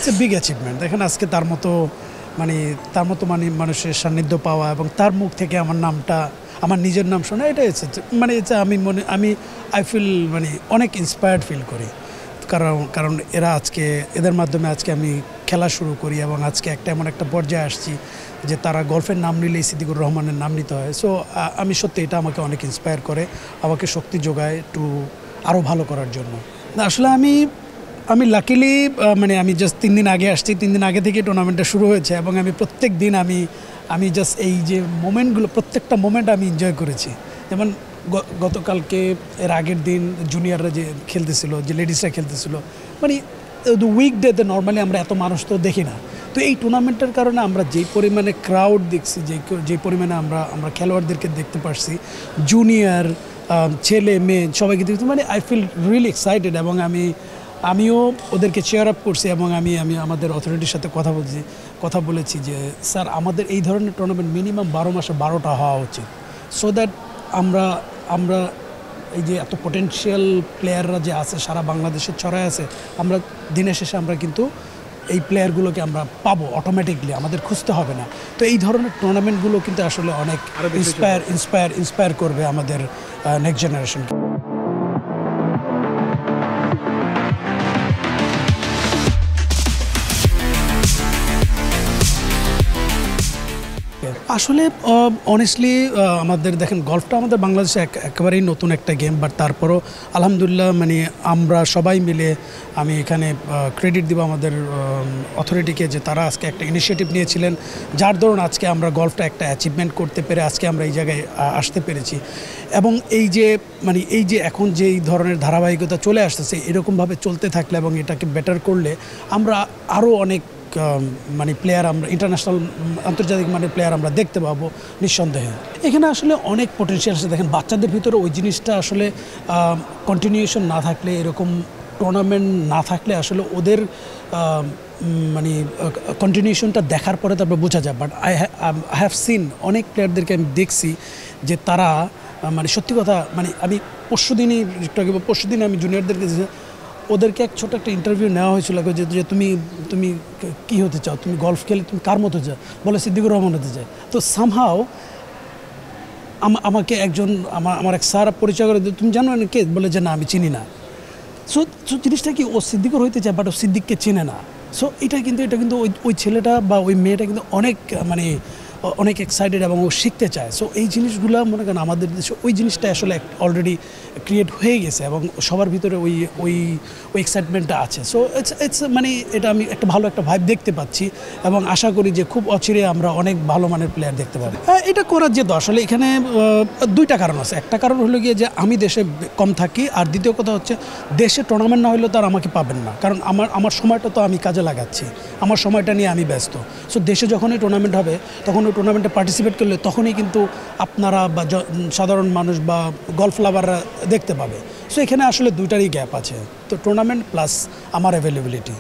It's a big achievement. দেখেন আজকে তার মতো মানে মানুষের সান্নিধ্য পাওয়া এবং তার মুখ থেকে আমার নামটা, আমার নিজের নাম শোনা, এটাই হচ্ছে মানে আমি আই ফিল মানে অনেক ইন্সপায়ার্ড ফিল করি। কারণ এদের মাধ্যমে আজকে আমি খেলা শুরু করি এবং আজকে এমন একটা পর্যায়ে আসছি যে তারা গল্ফের নাম নিলেই সিদ্দিকুর রহমানের নাম নিতে হয়। সো আমি সত্যি এটা আমাকে অনেক ইন্সপায়ার করে, আমাকে শক্তি যোগায় একটু আরও ভালো করার জন্য। আসলে আমি লাকিলি মানে আমি জাস্ট 3 দিন আগে আসছি, 3 দিন আগে থেকে টুর্নামেন্টটা শুরু হয়েছে এবং আমি প্রত্যেক দিন আমি জাস্ট এই যে মোমেন্টগুলো, প্রত্যেকটা মোমেন্ট আমি এনজয় করেছি। যেমন গতকালকে এর আগের দিন জুনিয়ররা যে খেলতেছিল, যে লেডিসরা খেলতেছিল, মানে উইকডেতে নর্মালি আমরা এত মানুষ তো দেখি না। তো এই টুর্নামেন্টের কারণে আমরা যেই পরিমাণে ক্রাউড দেখছি, যেই পরিমাণে আমরা খেলোয়াড়দেরকে দেখতে পারছি, জুনিয়র ছেলে মেয়ে সবাইকে দেখতে, মানে আই ফিল রিয়েলি এক্সাইটেড। এবং আমিও ওদেরকে চেয়ার আপ করছি এবং আমি আমাদের অথরিটির সাথে কথা বলেছি যে স্যার আমাদের এই ধরনের টুর্নামেন্ট মিনিমাম 12 মাসে 12টা হওয়া উচিত, সো দ্যাট আমরা এই যে এত পটেনশিয়াল প্লেয়াররা যে আছে সারা বাংলাদেশে ছড়ায় আছে, আমরা দিনের শেষে আমরা কিন্তু এই প্লেয়ারগুলোকে আমরা পাবো অটোমেটিকলি, আমাদের খুঁজতে হবে না। তো এই ধরনের টুর্নামেন্টগুলো কিন্তু আসলে অনেক ইন্সপায়ার করবে আমাদের নেক্সট জেনারেশনকে। আসলে অনেস্টলি আমাদের দেখেন গল্ফটা আমাদের বাংলাদেশে একেবারেই নতুন একটা গেম, বাট তারপরও আলহামদুলিল্লাহ মানে আমরা সবাই মিলে, আমি এখানে ক্রেডিট দিব আমাদের অথরিটিকে যে তারা আজকে একটা ইনিশিয়েটিভ নিয়েছিলেন, যার দরুন আজকে আমরা গল্ফটা একটা অ্যাচিভমেন্ট করতে পেরে আজকে আমরা এই জায়গায় আসতে পেরেছি। এবং এই যে এখন যে এই ধরনের ধারাবাহিকতা চলে আসতেছে, এরকমভাবে চলতে থাকলে এবং এটাকে বেটার করলে আমরা আরও অনেক মানে প্লেয়ার, আমরা ইন্টারন্যাশনাল আন্তর্জাতিক মানের প্লেয়ার আমরা দেখতে পাবো নিঃসন্দেহে। এখানে আসলে অনেক পোটেনশিয়াল আছে। দেখেন বাচ্চাদের ভিতরে ওই জিনিসটা আসলে কন্টিনিউশন না থাকলে, এরকম টুর্নামেন্ট না থাকলে আসলে ওদের মানে কন্টিনিউশনটা দেখার পরে তারপর বোঝা যায়। বাট আই হ্যাভ সিন অনেক প্লেয়ারদেরকে আমি দেখছি যে তারা মানে সত্যি কথা, মানে আমি পরশুদিন আমি জুনিয়রদেরকে ওদেরকে এক ছোট একটা ইন্টারভিউ নেওয়া হয়েছিল যে তুমি কী হতে চাও, তুমি গল্ফ খেলে তুমি কার মতো চাও, বলে সিদ্দিকুর রহমান হতে চায়। তো সামহাও আমাকে একজন আমার এক স্যার পরিচয় করে, তুমি জানো কে, বলে যে না আমি চিনি না। সো জিনিসটা কি, ও সিদ্দিকুর হইতে চায় বাট ও সিদ্দিককে চেনে না। সো এটা কিন্তু ওই ছেলেটা বা ওই মেয়েটা কিন্তু অনেক এক্সাইটেড এবং ও শিখতে চায়। সো এই জিনিসগুলো মনে করেন আমাদের দেশে ওই জিনিসটা আসলে অলরেডি ক্রিয়েট হয়ে গেছে এবং সবার ভিতরে ওই এক্সাইটমেন্টটা আছে। সো ইটস মানে এটা আমি একটা ভালো একটা ভাইব দেখতে পাচ্ছি এবং আশা করি যে খুব অচিরে আমরা অনেক ভালো মানের প্লেয়ার দেখতে পাবো। এটা করার যে আসলে এখানে 2টা কারণ আছে। একটা কারণ হলো গিয়ে যে আমি দেশে কম থাকি, আর দ্বিতীয় কথা হচ্ছে দেশে টুর্নামেন্ট না হলেও তার আমাকে পাবেন না, কারণ আমার সময়টা তো আমি কাজে লাগাচ্ছি, আমার সময়টা নিয়ে আমি ব্যস্ত। সো দেশে যখনই টুর্নামেন্ট হবে তখন ওই টুর্নামেন্টে পার্টিসিপেট করলে তখনই কিন্তু আপনারা বা সাধারণ মানুষ বা গল্ফ লাভাররা দেখতে পাবে। সো এখানে আসলে 2টারই গ্যাপ আছে, তো টুর্নামেন্ট প্লাস আমার অ্যাভেলেবিলিটি।